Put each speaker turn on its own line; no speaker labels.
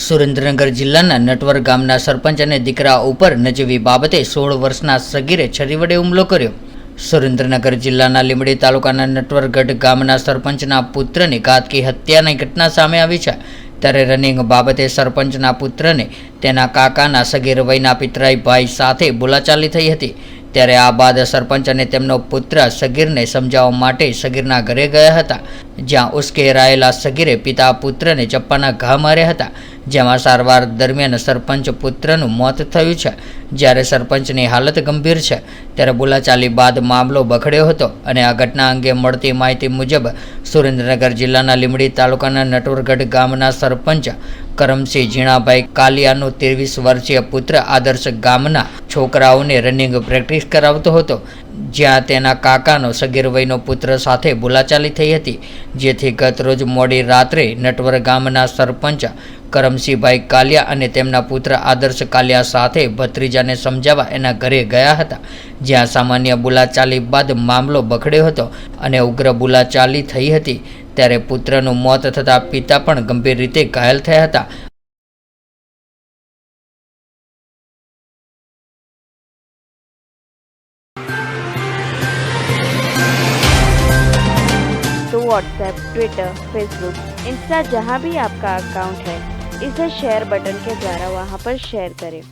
સુરેન્દ્રનગર જિલ્લાના નટવર ગામના સરપંચ અને દીકરા ઉપર નજીવી બાબતે 16 વર્ષના સગીરે છરી વડે હુમલો કર્યો। સુરેન્દ્રનગર જિલ્લાના લીંબડી તાલુકાના નટવરગઢ ગામના સરપંચના પુત્રની ઘાતકી હત્યાની ઘટના સામે આવી છે। ત્યારે રનિંગ બાબતે સરપંચના પુત્રને તેના કાકાના સગીર વયના પિતરાઈ ભાઈ સાથે બોલાચાલી થઈ હતી। ત્યારે આ બાદ સરપંચ અને તેમનો પુત્ર સગીરને સમજાવવા માટે સગીરના ઘરે ગયા હતા, જ્યાં ઉશ્કેરાયેલા સગીરે પિતા પુત્રને ચપ્પાના ઘા માર્યા હતા, જેમાં સારવાર દરમિયાન સરપંચ પુત્રનું મોત થયું છે। જ્યારે સરપંચની હાલત ગંભીર છે, ત્યારે બોલાચાલી બાદ મામલો બગડ્યો હતો અને આ ઘટના અંગે મળતી માહિતી મુજબ સુરેન્દ્રનગર જિલ્લાના લીંબડી તાલુકાના નટવરગઢ ગામના સરપંચ કરમસિંહ ઝીણાભાઈ કાલિયાનો 23 વર્ષીય પુત્ર આદર્શ ગામના છોકરાઓને રનિંગ પ્રેક્ટિસ કરાવતો હતો, જ્યાં તેના કાકાનો સગીર વયનો પુત્ર સાથે બોલાચાલી થઈ હતી, જેથી ગત રોજ મોડી રાત્રે નટવર ગામના સરપંચ કરમસિંહભાઈ કાલિયા અને તેમના પુત્ર આદર્શ કાલિયા સાથે ભત્રીજાને સમજાવવા એના ઘરે ગયા હતા, જ્યાં સામાન્ય બોલાચાલી બાદ મામલો બગડ્યો હતો અને ઉગ્ર બોલાચાલી થઈ હતી। ત્યારે પુત્રનું મોત થતાં પિતા પણ ગંભીર રીતે ઘાયલ થયા હતા।
तो व्हाट्सएप, ट्विटर, फेसबुक, इंस्टा जहाँ भी आपका अकाउंट है, इसे शेयर बटन के द्वारा वहाँ पर शेयर करें।